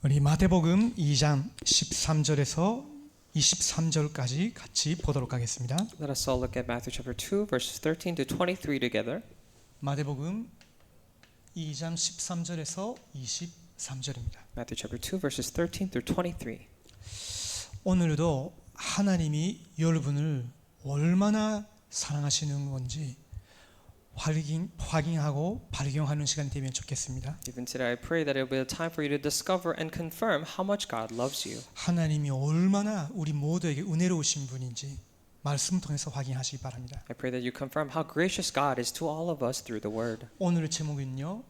우리 마태복음 2장 13절에서 23절까지 같이 보도록 하겠습니다. Let us all look at Matthew chapter 2 verses 13 to 23 together. 마태복음 2장 13절에서 23절입니다. Matthew chapter 2 verses 13 through 23. 오늘도 하나님이 여러분을 얼마나 사랑하시는 건지 확인하고 발견하는 시간이 되면 좋겠습니다. Even today I pray that it will be a time for you to discover and confirm how much God loves you. 하나님이 얼마나 우리 모두에게 은혜로우신 분인지 말씀 통해서 확인하시기 바랍니다. I pray that you confirm how gracious God is to all of us through the word. 오늘의 제목은요.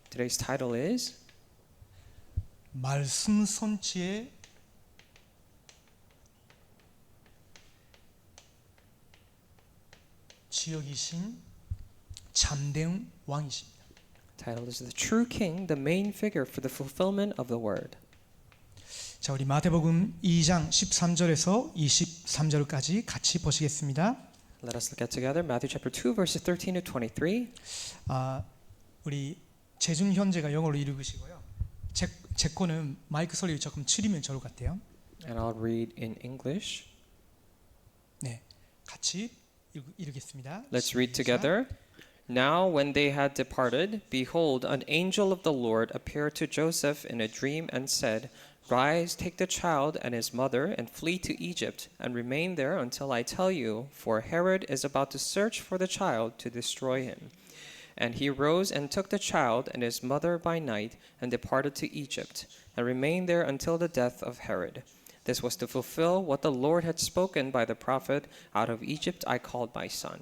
Today's title is 말씀 선지의 지역이신 참된 왕이십니다. Title is The True King, the main figure for the fulfillment of the word. 자, 우리 마태복음 2장 13절에서 23절까지 같이 보시겠습니다. Let us look at together Matthew chapter 2 verses 13 to 23. 우리 재준 현재가 영어로 읽으시고요. 제 거는 마이크 소리를 조금 줄이면 좋을 것 같아요. And I'll read in English. 네, 같이 읽겠습니다. Let's read together. Now when they had departed, behold, an angel of the Lord appeared to Joseph in a dream and said, Rise, take the child and his mother, and flee to Egypt, and remain there until I tell you, for Herod is about to search for the child to destroy him. And he rose and took the child and his mother by night, and departed to Egypt, and remained there until the death of Herod. This was to fulfill what the Lord had spoken by the prophet, Out of Egypt I called my son.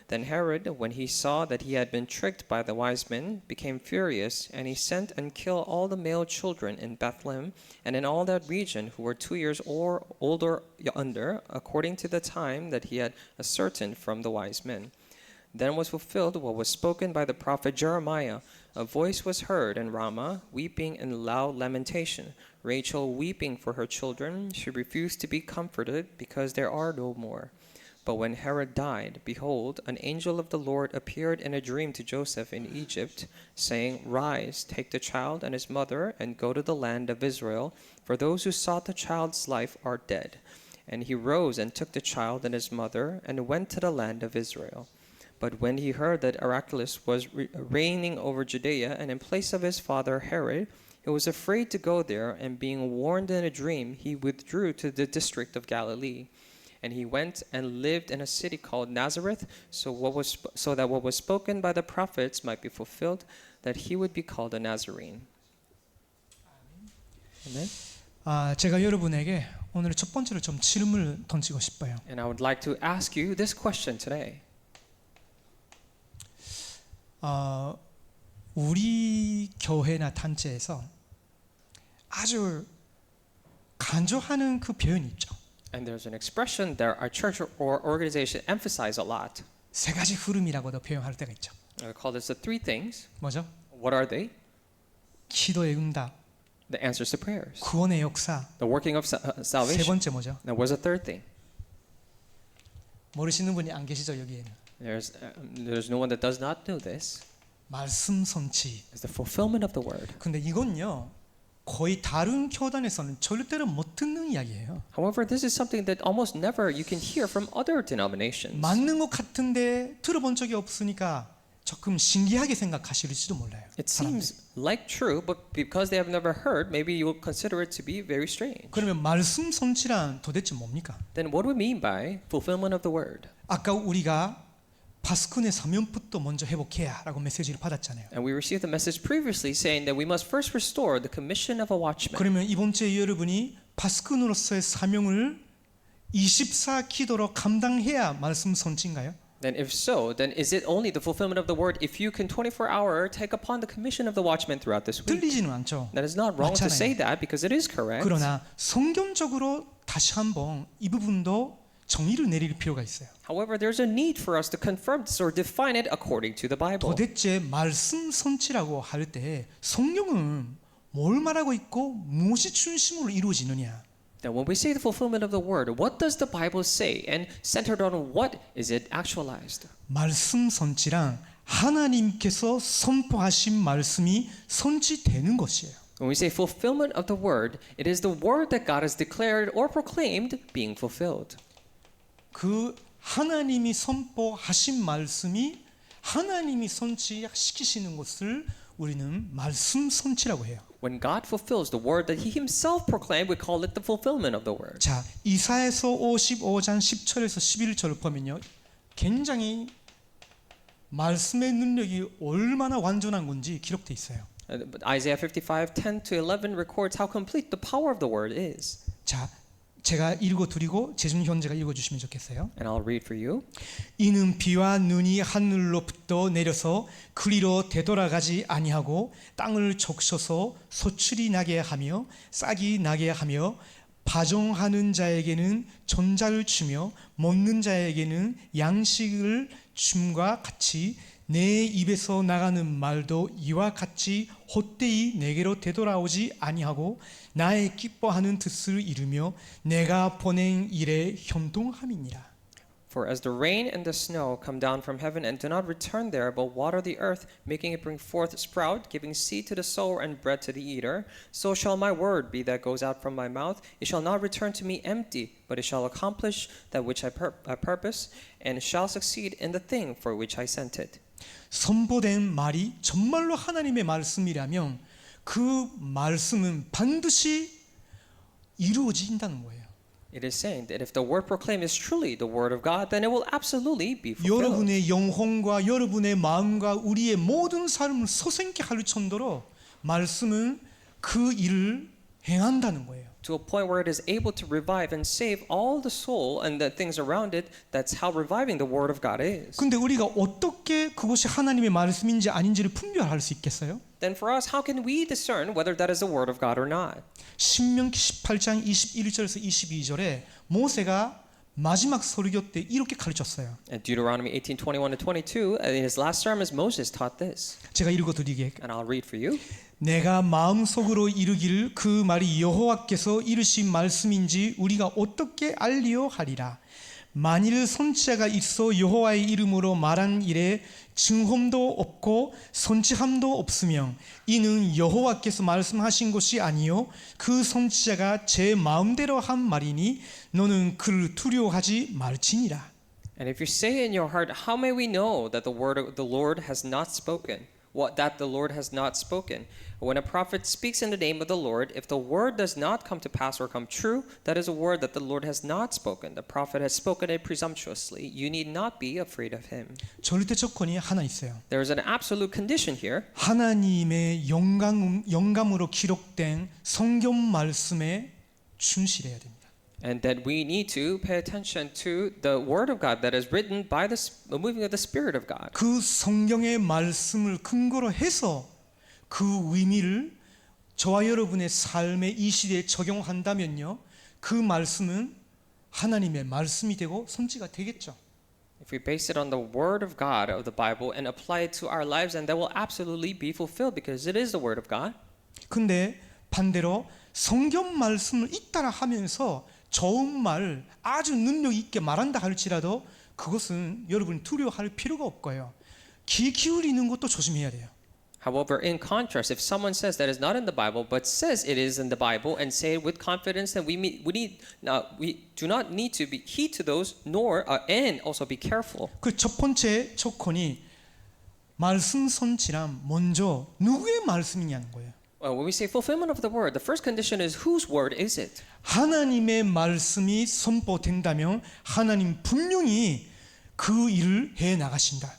Then Herod, when he saw that he had been tricked by the wise men, became furious, and he sent and killed all the male children in Bethlehem and in all that region who were 2 years or older under, according to the time that he had ascertained from the wise men. Then was fulfilled what was spoken by the prophet Jeremiah. A voice was heard in Ramah, weeping and loud lamentation. Rachel weeping for her children. She refused to be comforted because there are no more. But when Herod died, behold, an angel of the Lord appeared in a dream to Joseph in Egypt, saying, Rise, take the child and his mother, and go to the land of Israel, for those who sought the child's life are dead. And he rose and took the child and his mother, and went to the land of Israel. But when he heard that Archelaus was reigning over Judea, and in place of his father Herod, he was afraid to go there, and being warned in a dream, he withdrew to the district of Galilee. And he went and lived in a city called Nazareth, so that what was spoken by the prophets might be fulfilled, that he would be called a Nazarene. Amen. 제가 여러분에게 오늘 첫 번째로 좀 질문을 던지고 싶어요. And I would like to ask you this question today. 우리 교회나 단체에서 아주 강조하는 그 표현이 있죠. And there's an expression that our church or organization emphasize a lot. 세 가지 흐름이라고도 표현할 때가 있죠. I call this the three things. 뭐죠? What are they? 기도의 응답, The answers to prayers. 구원의 역사. The working of 세 salvation. 번째 뭐죠? Now, what's the third thing? 모르시는 분이 안 계시죠 여기에는. There's no one that does not know this. 말씀 선치. It's the fulfillment of the word. 근데 이건요 거의 다른 교단에서는 절대로 못 듣는 이야기예요. However, this is something that almost never you can hear from other denominations. 맞는 것 같은데 들어본 적이 없으니까 조금 신기하게 생각하실지도 몰라요. It seems like true, but because they have never heard, maybe you will consider it to be very strange. 그러면 말씀 선치란 도대체 뭡니까? Then what do we mean by fulfillment of the word? 아까 우리가 바스kun의 사명부터 먼저 회복해야라고 메시지를 받았잖아요. And we received the message previously saying that we must first restore the commission of a watchman. 그러면 이번 주에 여러분이 바스kun으로서의 사명을 24 기도로 감당해야 말씀 선치인가요? Then if so, then is it only the fulfillment of the word if you can 24-hour take upon the commission of the watchman throughout this week? 들리지는 않죠. That is not wrong to 맞잖아요. say that because it is correct. 그러나 성경적으로 다시 한번 이 부분도 정의를 내릴 필요가 있어요. However, there's a need for us to confirm this or define it according to the Bible. 도대체 말씀 선치라고 할 때 성경은 뭘 말하고 있고 무엇이 중심으로 이루어지느냐? Then when we say the fulfillment of the word, what does the Bible say? And centered on what is it actualized? 말씀 선지란 하나님께서 선포하신 말씀이 선지되는 것이에요. When we say fulfillment of the word, it is the word that God has declared or proclaimed being fulfilled. 그 하나님이 선포하신 말씀이 하나님이 성취시키시는 것을 우리는 말씀 성취라고 해요. When God fulfills the word that he himself proclaimed, we call it the fulfillment of the word. 자, 이사야서 55장 10절에서 11절을 보면요. 굉장히 말씀의 능력이 얼마나 완전한 건지 기록돼 있어요. But Isaiah 55:10 to 11 records how complete the power of the word is. 자, 제가 읽어드리고 재준 형제가 읽어주시면 좋겠어요. And I'll read for you. 이는 비와 눈이 하늘로부터 내려서 그리로 되돌아가지 아니하고 땅을 적셔서 소출이 나게 하며 싹이 나게 하며 파종하는 자에게는 전자를 주며 먹는 자에게는 양식을 줌과 같이 내 입에서 나가는 말도 이와 같이 헛되이 내게로 되돌아오지 아니하고 나의 기뻐하는 뜻을 이루며 내가 보낸 일에 현동함이니라. For as the rain and the snow come down from heaven and do not return there, but water the earth, making it bring forth sprout, giving seed to the sower and bread to the eater, so shall my word be that goes out from my mouth. It shall not return to me empty, but it shall accomplish that which I purpose, and shall succeed in the thing for which I sent it. 선포된 말이 정말로 하나님의 말씀이라면 그 말씀은 반드시 이루어진다는 거예요. It is saying that if the word proclaimed is truly the word of God, then it will absolutely be fulfilled. 여러분의 영혼과 여러분의 마음과 우리의 모든 삶을 소생케 할 정도로 말씀은 그 일을 행한다는 거예요. To a point where it is able to revive and save all the soul and the things around it. That's how reviving the word of God is. 근데 우리가 어떻게 그것이 하나님의 말씀인지 아닌지를 분별할 수 있겠어요? Then for us, how can we discern whether that is the word of God or not? 신명기 18장 21절에서 22절에 모세가 마지막 설교 때 이렇게 가르쳤어요. And Deuteronomy 18:21 to 22, in his last sermons, Moses taught this. 제가 읽어드리게. And I'll read for you. 내가 마음속으로 이르기를 그 말이 여호와께서 이르신 말씀인지 우리가 어떻게 알리요 하리라. 만일 선지자가 있어 여호와의 이름으로 말한 일에 증험도 없고 선지함도 없으면 이는 여호와께서 말씀하신 것이 아니요 그 선지자가 제 마음대로 한 말이니 너는 그를 두려워하지 말지니라. And if you say in your heart, how may we know that the word of the Lord has not spoken? What that the Lord has not spoken. When a prophet speaks in the name of the Lord, if the word does not come to pass or come true, that is a word that the Lord has not spoken. The prophet has spoken it presumptuously. You need not be afraid of him. 절대 조건이 하나 있어요. There is an absolute condition here. 하나님의 영감으로 기록된 성경 말씀에 충실해야 됩니다. And that we need to pay attention to the word of God that is written by the moving of the Spirit of God. 그 성경의 말씀을 근거로 해서 그 의미를 저와 여러분의 삶의 이 시대에 적용한다면요, 그 말씀은 하나님의 말씀이 되고 선지가 되겠죠. If we base it on the word of God of the Bible and apply it to our lives, then that will absolutely be fulfilled because it is the word of God. 근데 반대로 성경 말씀을 잇따라 하면서 좋은 말, 아주 능력 있게 말한다 할지라도 그것은 여러분이 두려워할 필요가 없고요. 귀 기울이는 것도 조심해야 돼요. However, in contrast, if someone says that is not in the Bible but says it is in the Bible and say it with confidence, then we do not need to be heed to those, nor and also be careful. 그 첫 번째 조건이 말씀 선지란 먼저 누구의 말씀이냐는 거예요. When we say fulfillment of the word, the first condition is whose word is it? 하나님의 말씀이 선포된다면 하나님 분명히 그 일을 해 나가신다.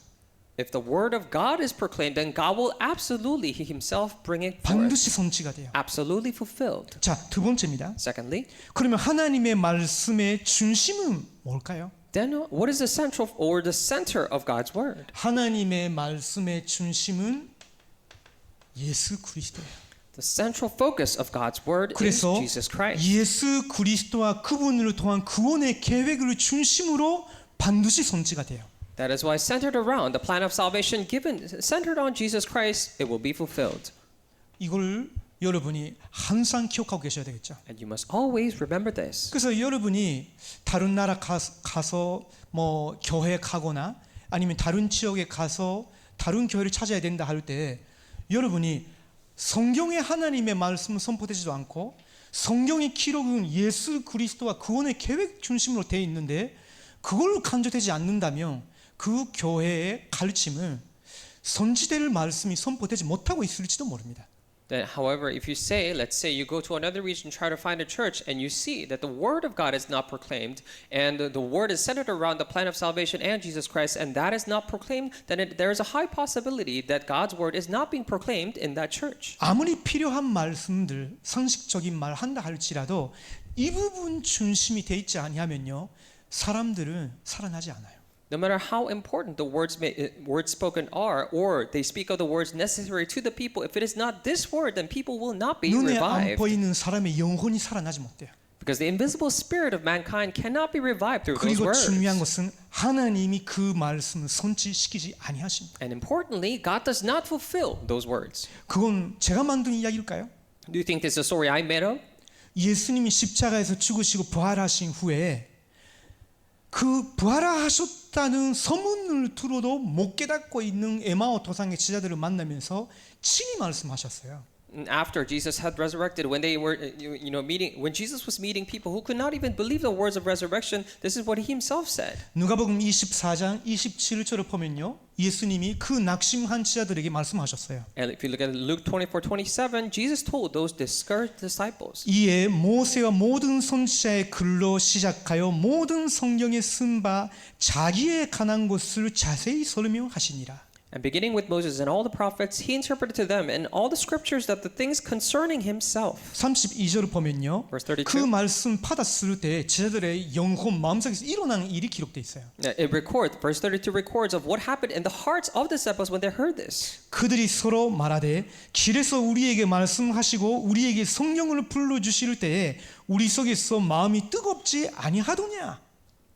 If the word of God is proclaimed, then God will absolutely He Himself bring it forth. 반드시 선지가 돼요. Absolutely fulfilled. 자, 두 번째입니다. Secondly, 그러면 하나님의 말씀의 중심은 뭘까요? then what is the central or the center of God's word? 하나님의 말씀의 중심은 예수 그리스도예요. The central focus of God's word is 그래서 Jesus Christ. 예수 그리스도와 그분을 통한 구원의 계획을 중심으로 반드시 선지가 돼요. That is why centered around the plan of salvation centered on Jesus Christ, it will be fulfilled. 이걸 여러분이 항상 기억하고 계셔야 되겠죠. And you must always remember this. 그래서 여러분이 다른 나라 가서 뭐 교회 가거나 아니면 다른 지역에 가서 다른 교회를 찾아야 된다 할 때 여러분이 성경에 하나님의 말씀은 선포되지도 않고 성경의 기록은 예수 그리스도와 구원의 계획 중심으로 되어 있는데 그걸 강조되지 않는다면 그 교회의 가르침은 선지될 말씀이 선포되지 못하고 있을지도 모릅니다. Then, however, if you say, let's say you go to another region, try to find a church, and you see that the word of God is not proclaimed, and the word is centered around the plan of salvation and Jesus Christ, and that is not proclaimed, then there is a high possibility that God's word is not being proclaimed in that church. 아무리 필요한 말씀들, 상식적인 말 한다 할지라도 이 부분 중심이 돼 있지 아니하면요, 사람들은 살아나지 않아요. No matter how important the words spoken are, or they speak of the words necessary to the people, if it is not this word, then people will not be 눈에 안 revived. 보이는 사람의 영혼이 살아나지 못해요. Because the invisible spirit of mankind cannot be revived through those 그리고 words. 중요한 것은 하나님이 그 말씀을 성취시키지 아니하십니다. And importantly, God does not fulfill those words. 그건 제가 만든 이야기일까요? Do you think this is a story I made up? 예수님이 십자가에서 죽으시고 부활하신 후에 그 부활하셨다는 소문을 들어도 못 깨닫고 있는 에마오 도상의 제자들을 만나면서 친히 말씀하셨어요. And after Jesus had resurrected, when they were, meeting, when Jesus was meeting people who could not even believe the words of resurrection, this is what he himself said. 누가복음 24장 27절을 보면요, 예수님이 그 낙심한 제자들에게 말씀하셨어요. And if you look at Luke 24:27, Jesus told those discouraged disciples. 이에 모세와 모든 선지자의 글로 시작하여 모든 성경에 쓴 바 자기에 관한 것을 자세히 설명하시니라. And beginning with Moses and all the prophets, he interpreted to them in all the scriptures that the things concerning himself. 32절을 보면요, Verse 32. 그 말씀 받았을 때 제자들의 영혼 마음속에서 일어난 일이 기록되어 있어요. Verse 32 records of what happened in the hearts of the disciples when they heard this. 그들이 서로 말하되 길에서 우리에게 말씀하시고 우리에게 성령을 불러주실 때에 우리 속에서 마음이 뜨겁지 아니하더냐.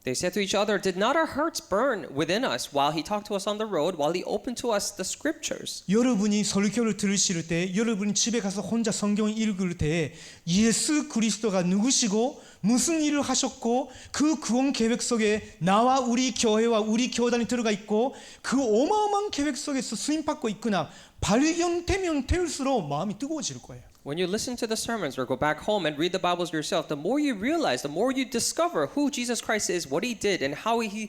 They said to each other, did not our hearts burn within us while he talked to us on the road, while he opened to us the scriptures? 여러분이 설교를 들으실 때, 여러분이 집에 가서 혼자 성경을 읽을 때 예수 그리스도가 누구시고 무슨 일을 하셨고 그 구원 계획 속에 나와 우리 교회와 우리 교단이 들어가 있고 그 어마어마한 계획 속에서 쓰임받고 있구나 발견되면 될수록 마음이 뜨거워질 거예요. When you listen to the sermons or go back home and read the Bibles yourself, the more you realize, the more you discover who Jesus Christ is, what he did, and how he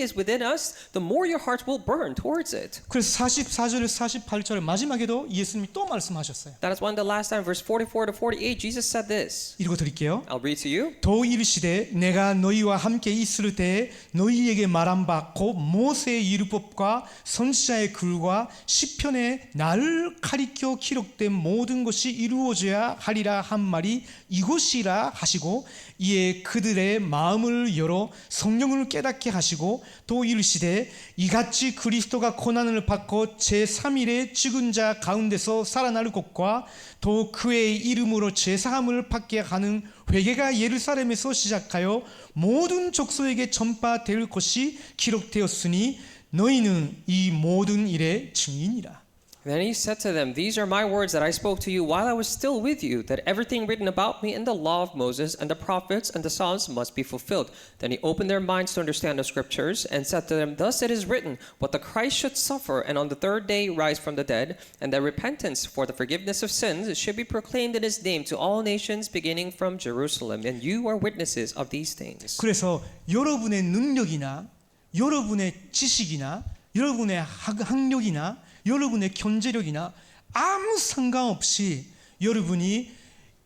is within us, the more your hearts will burn towards it. 그래서 44절에 48절에 마지막에도 예수님이 또 말씀하셨어요. That is why the last time, verse 44 to 48, Jesus said this. 읽어드릴게요. I'll read to you. 또 이르시되 내가 너희와 함께 있을 때에 너희에게 말한 바 곧 모세의 율법과 선지자의 글과 시편에 나를 가리켜 기록된 모든 것이 이루어져야 하리라 한 말이 이것이라 하시고 이에 그들의 마음을 열어 성령을 깨닫게 하시고 또 이르시되 이같이 그리스도가 고난을 받고 제3일에 죽은 자 가운데서 살아날 것과 또 그의 이름으로 제사함을 받게 하는 회개가 예루살렘에서 시작하여 모든 족속에게 전파될 것이 기록되었으니 너희는 이 모든 일의 증인이라. Then he said to them, these are my words that I spoke to you while I was still with you, that everything written about me in the law of Moses and the prophets and the Psalms must be fulfilled. Then he opened their minds to understand the scriptures and said to them, thus it is written, what the Christ should suffer and on the third day rise from the dead, and that repentance for the forgiveness of sins should be proclaimed in his name to all nations beginning from Jerusalem. And you are witnesses of these things. 그래서 여러분의 능력이나 여러분의 지식이나 여러분의 학력이나 여러분의 경제력이나 아무 상관없이 여러분이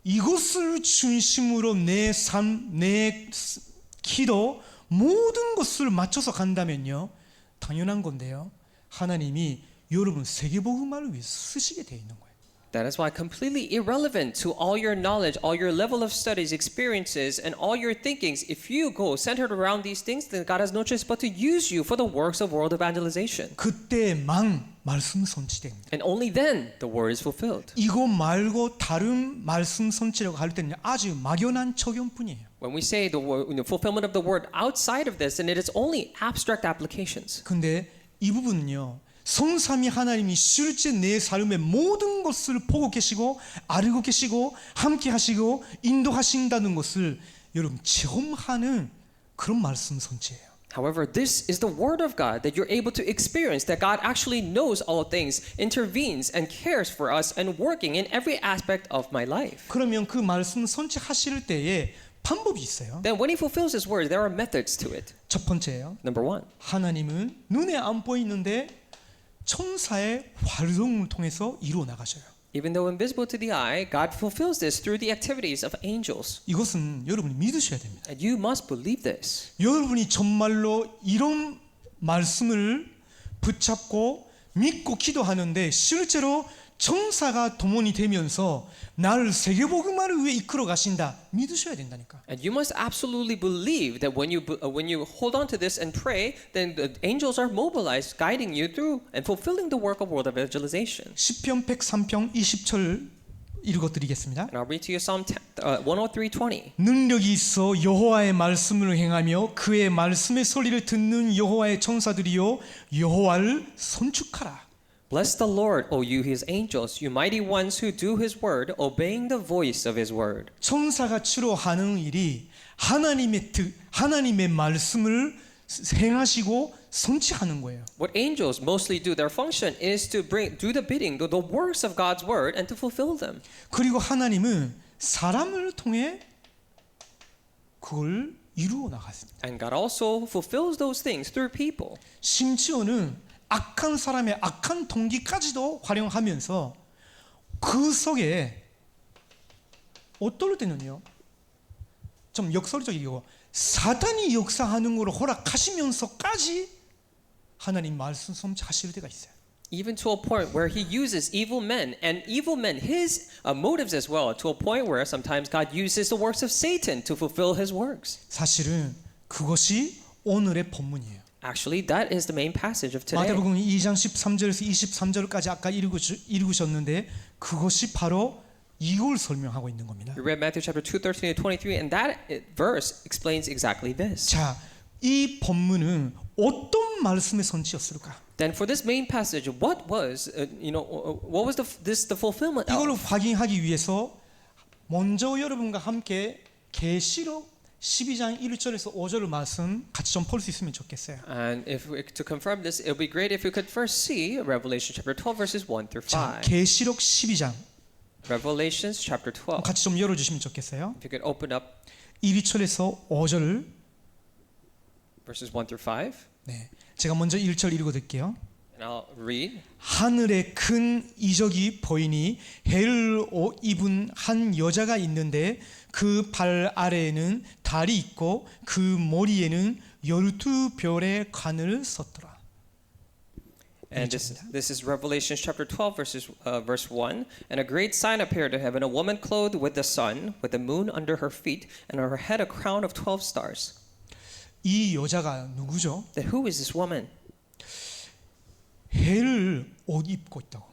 이것을 중심으로 내 삶, 내 기도 모든 것을 맞춰서 간다면요 당연한 건데요 하나님이 여러분 세계복음화를 위해서 쓰시게 되어 있는 거예요. That is why completely irrelevant to all your knowledge, all your level of studies, experiences, and all your thinkings, if you go centered around these things, then God has no choice but to use you for the works of world evangelization. 그때만 말씀 선치됩니다. And only then the word is fulfilled. 이거 말고 다른 말씀 선치라고 할 때는 아주 막연한 적용뿐이에요. When we say the fulfillment of the word outside of this, then it is only abstract applications. 근데 이 부분은요. 성삼위 하나님이 실제 내 삶의 모든 것을 보고 계시고 알고 계시고 함께 하시고 인도하신다는 것을 여러분 체험하는 그런 말씀 선지예요. However, this is the word of God that you're able to experience, that God actually knows all things, intervenes and cares for us and working in every aspect of my life. 그러면 그 말씀 선택하실 때에 방법이 있어요. Then when he fulfills his word, there are methods to it. 첫 번째예요. Number one, 하나님은 눈에 안 보이는데 천사의 활동을 통해서 이루어 나가셔요. even though invisible to the eye, God fulfills this through the activities of angels. 이것은 여러분이 믿으셔야 됩니다. And you must believe this. 여러분이 정말로 이런 말씀을 붙잡고 믿고 기도하는데 실제로 천사가 동원이 되면서 나를 세계복음화를 위해 이끌어 가신다. 믿으셔야 된다니까. And you must absolutely believe that when you hold on to this and pray, then the angels are mobilized, guiding you through and fulfilling the work of world evangelization. 시편 103편 20절 읽어드리겠습니다. And I'll read to you Psalm 103:20. 능력이 있어 여호와의 말씀을 행하며 그의 말씀의 소리를 듣는 여호와의 천사들이여 여호와를 선축하라. Bless the Lord, O you his angels, you mighty ones who do his word, obeying the voice of his word. 천사가 주로 하는 일이 하나님의 말씀을 행하시고 성취하는 거예요. What angels mostly do, their function is to do the bidding, the works of God's word, and to fulfill them. 그리고 하나님은 사람을 통해 그걸 이루어 나갔습니다. And God also fulfills those things through people. 심지어는 악한 사람의 악한 동기까지도 활용하면서 그 속에 어떨 때는요 좀 역설적이고 사단이 역사하는 걸 허락하시면서까지 하나님 말씀 성취하실 때가 있어요. Even to a point where he uses evil men and evil men, his motives as well, to a point where sometimes God uses the works of Satan to fulfill his works. 사실은 그것이 오늘의 본문이에요. Actually, that is the main passage of today. 마태복음 2장 13절에서 23절까지 아까 읽으셨는데 그것이 바로 이걸 설명하고 있는 겁니다. We read Matthew chapter 2, 13 to 23, and that verse explains exactly this. 자, 이 본문은 어떤 말씀의 선지였을까? Then for this main passage, what was the fulfillment 이걸 of? 확인하기 위해서 먼저 여러분과 함께 계시록 12장 1절에서 5절 말씀 같이 좀 볼 수 있으면 좋겠어요. And to confirm this, it would be great if we could first see Revelation chapter 12 verses 1 through 5. 자, 계시록 12장 Revelations chapter 12. 같이 좀 열어 주시면 좋겠어요. If you could open up 1절에서 5절. verses 1 through 5. 네. 제가 먼저 1절 읽어 드릴게요. And I'll read. 하늘에 큰 이적이 보이니 해를 옷 입은 한 여자가 있는데 그 발 아래에는 달이 있고 그 머리에는 12별의 관을 썼더라. And this is Revelation chapter 12 verse 1. And a great sign appeared in heaven, a woman clothed with the sun, with the moon under her feet, and on her head a crown of 12 stars. 이 여자가 누구죠? Then who is this woman? 해를 옷 입고 있다고.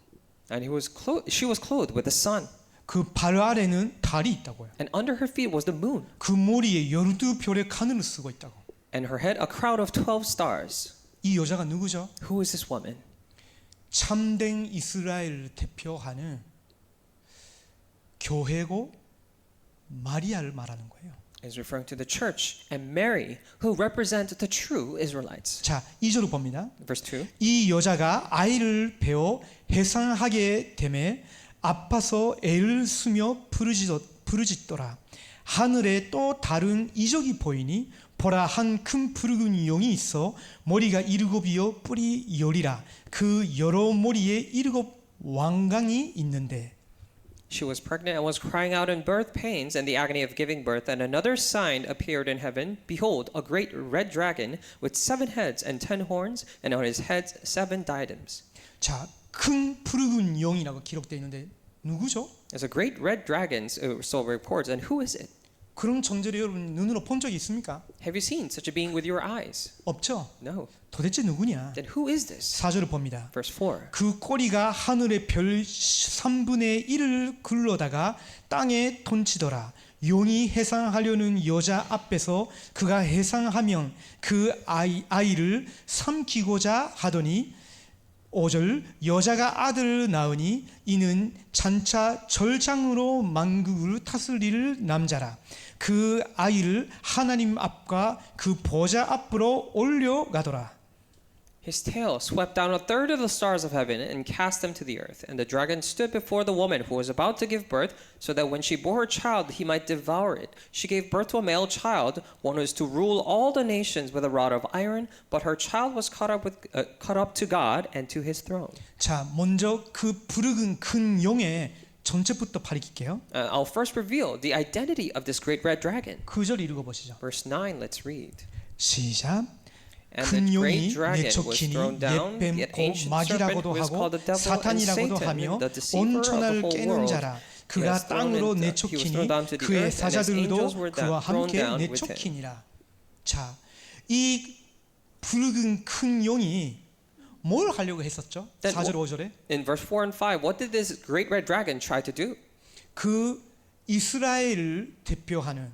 And she was clothed with the sun. 그 발 아래는 달이 있다고요. And under her feet was the moon. 그 머리에 12별의 관을 쓰고 있다고. And her head a crown of 12 stars. 이 여자가 누구죠? Who is this woman? 참된 이스라엘을 대표하는 교회고 마리아를 말하는 거예요. Is referring to the church and Mary, who represent the true Israelites. 자, 2절을 봅니다. Verse 2. 이 여자가 아이를 베어 해산하게 되매 아파서 애를 쓰며 부르짖더라. 하늘에 또 다른 이적이 보이니 보라 한 큰 붉은 용이 있어 머리가 7이요 뿔이 10이라. 그 여러 머리에 7 왕관이 있는데 She was pregnant and was crying out in birth pains and the agony of giving birth. And another sign appeared in heaven. Behold, a great red dragon with 7 heads and 10 horns, and on his heads 7 diadems. 자, 큰 붉은 용이라고 기록되어 있는데 누구죠? There's a great red dragon, so reports. And who is it? 그런 존재를 여러분 눈으로 본 적이 있습니까? Have you seen such a being with your eyes? 없죠. No. 도대체 누구냐? Then who is this? 4절을 봅니다. Verse 4. 그 꼬리가 하늘의 별 3분의 1을 굴러다가 땅에 던지더라. 용이 해상하려는 여자 앞에서 그가 해상하면 그 아이를 삼키고자 하더니 5절 여자가 아들을 낳으니 이는 장차 절장으로 만국을 다스릴 남자라. 그 아이를 하나님 앞과 그 보좌 앞으로 올려가더라. His tail swept down a third of the stars of heaven and cast them to the earth. And the dragon stood before the woman who was about to give birth, so that when she bore her child, he might devour it. She gave birth to a male child, one who is to rule all the nations with a rod of iron. But her child was caught up to God and to his throne. 자, 먼저 그 부르는 큰 용의 전체부터 밝힐게요. I'll first reveal the identity of this great red dragon. 9절 읽어보시죠. Verse 9, let's read. 시작. And 큰 the 용이 great dragon was 내쫓기니 thrown down, the 옛뱀고 ancient serpent 마귀라고도 who is 하고 called the devil and 사탄이라고도 Satan, 하며 the deceiver 온 of the 천하를 whole 깨는 world. 자라. He 그가 was thrown 땅으로 he was 내쫓기니 thrown down to the 그의 earth, and his 사자들도 angels were 그와 thrown 함께 down with him. 내쫓기니라. 자, 이 붉은 큰 용이 뭘 하려고 했었죠? Then 4절 5절에 In verse 4 and 5, what did this great red dragon try to do? 그 이스라엘을 대표하는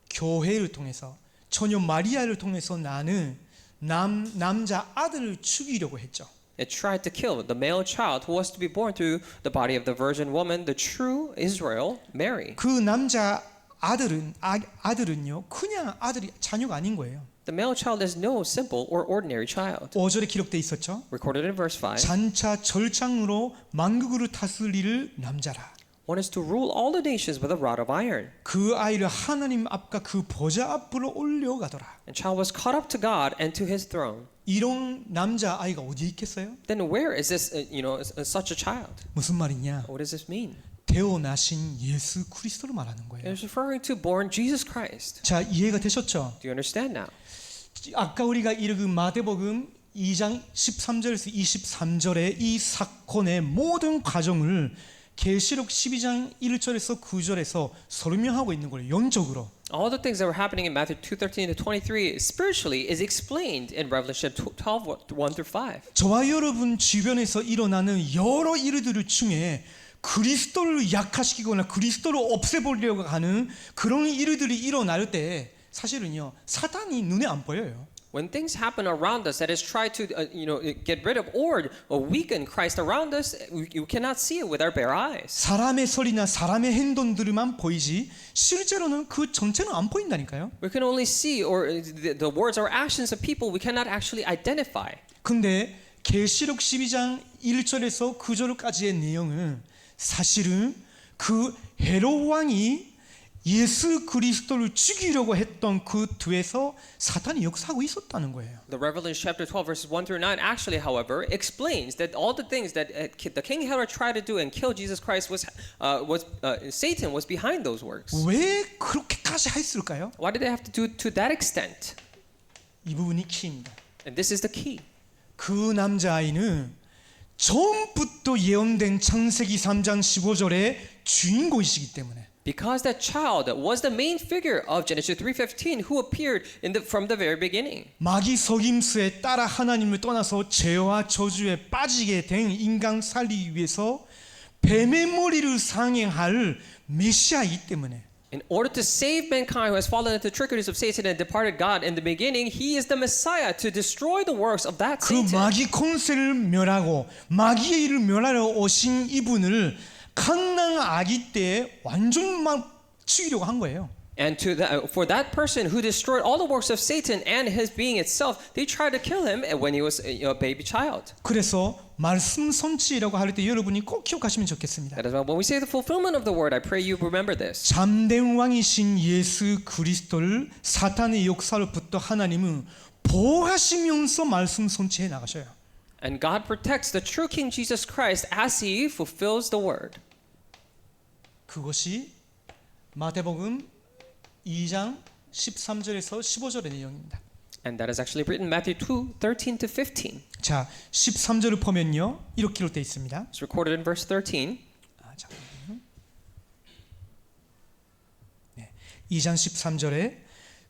교회를 통해서 처녀 마리아를 통해서 나는 남자 아들을 죽이려고 했죠. It tried to kill the male child who was to be born through the body of the virgin woman, the true Israel, Mary. 그 남자 아들은요 그냥 아들이 자녀가 아닌 거예요. The male child is no simple or ordinary child. 5절에 기록돼 있었죠. Recorded in verse 5. 장차 절장으로 만국을 다스릴 남자라. One is to rule all the nations with a rod of iron. 그 아이를 하나님 앞과 그 보좌 앞으로 올려가더라. And child was caught up to God and to his throne. 이런 남자 아이가 어디에 있겠어요? Then where is this, such a child? 무슨 말이냐? What does this mean? 태어나신 예수 그리스도를 말하는 거예요. It's referring to born Jesus Christ. 자, 이해가 되셨죠? Do you understand now? 아까 우리가 읽은 마태복음 2장 13절에서 23절의 이 사건의 모든 과정을 계시록 12장 1절에서 9절에서 설명하고 있는 거예요. 영적으로. All the things that were happening in Matthew 2:13 to 23 spiritually is explained in Revelation 12:1 through 5. 저와 여러분 주변에서 일어나는 여러 일들 중에 그리스도를 약화시키거나 그리스도를 없애보려고 하는 그런 일들이 일어날 때 사실은요 사탄이 눈에 안 보여요. When things happen around us that is try to get rid of or weaken Christ around us, you cannot see it with our bare eyes. 사람의 소리나 사람의 행동들만 보이지 실제로는 그 전체는 안 보인다니까요. We can only see or the words or actions of people we cannot actually identify. 근데 계시록 12장 1절에서 9절까지의 내용은 사실은 그 헤롯 왕이 예수 그리스도를 죽이려고 했던 그 뒤에서 사탄이 역사하고 있었다는 거예요. The Revelation chapter 12 verses 1 through 9 actually, however, explains that all the things that the King Herod tried to do and kill Jesus Christ Satan was behind those works. 왜 그렇게까지 했을까요? Why did they have to do it to that extent? 이 부분이 키입니다. And this is the key. 그 남자아이는 처음부터 예언된 창세기 3장 15절의 주인공이시기 때문에 Because that child was the main figure of Genesis 3:15 who appeared from the very beginning. 마귀 속임수에 따라 하나님을 떠나서 죄와 저주에 빠지게 된 인간 살리기 위해서 뱀의 머리를 상행할 메시아이기 때문에 In order to save mankind who has fallen into the trickeries of Satan and departed God in the beginning, he is the Messiah to destroy the works of that 그 Satan. 마귀 권세를 멸하고 마귀의 일을 멸하러 오신 이분을 강난 아기 때 완전 막 죽이려고 한 거예요. And for that person who destroyed all the works of Satan and his being itself, they tried to kill him when he was a baby child. 그래서 말씀 성취라고 할 때 여러분이 꼭 기억하시면 좋겠습니다. That is why when we say the fulfillment of the word, I pray you remember this. 잠된 왕이신 예수 그리스도를 사탄의 역사로부터 하나님은 보호하시면서 말씀 성취해 나가셔요. And God protects the true King Jesus Christ as he fulfills the word. 그것이 마태복음 2장 13절에서 15절의 내용입니다. And that is actually written in Matthew 2:13 to 15. 자, 13절을 보면요. 이렇게 기록되어 있습니다. It's recorded in verse 13. 잠깐만요. 네, 2장 13절에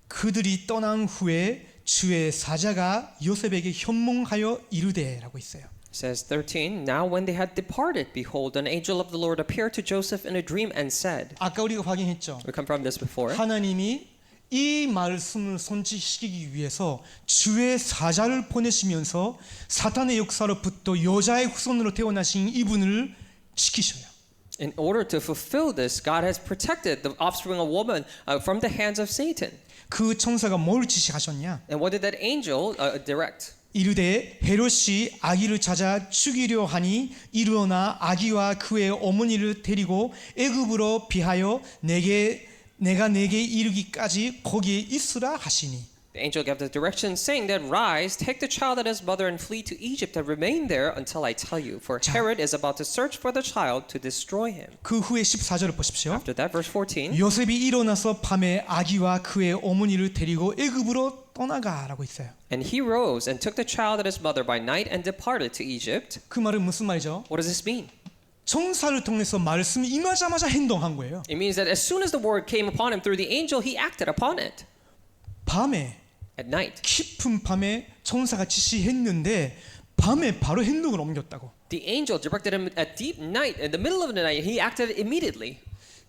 그들이 떠난 후에 주의 사자가 요셉에게 현몽하여 이르되라고 있어요. It says 13, Now when they had departed, behold, an angel of the Lord appeared to Joseph in a dream and said, 아까 우리가 확인했죠. we confirmed this before. 하나님이 이 말씀을 성취시키기 위해서 주의 사자를 보내시면서 사탄의 역사로부터 여자의 후손으로 태어나신 이분을 지키셔요. In order to fulfill this, God has protected the offspring of woman from the hands of Satan. 그 천사가 뭘 지시하셨냐? And what did that angel direct? 이르되 헤롯이 아기를 찾아 죽이려 하니 일어나 아기와 그의 어머니를 데리고 애굽으로 비하여 내가 내게 이르기까지 거기에 있으라 하시니. The angel gave the direction, saying that, "Rise, take the child and his mother, and flee to Egypt, and remain there until I tell you. For Herod is about to search for the child to destroy him." 그 후에 14절을 보십시오. After that, verse 14. 요셉이 일어나서 밤에 아기와 그의 어머니를 데리고 애굽으로 떠나가라고 있어요. And he rose and took the child and his mother by night and departed to Egypt. 그 말은 무슨 말이죠? What does this mean? 천사를 통해서 말씀이 임하자마자 행동한 거예요. It means that as soon as the word came upon him through the angel, he acted upon it. 밤에 At night, 깊은 밤에 천사가 지시했는데 밤에 바로 행동을 옮겼다고. the angel directed him at deep night, in the middle of the night. He acted immediately.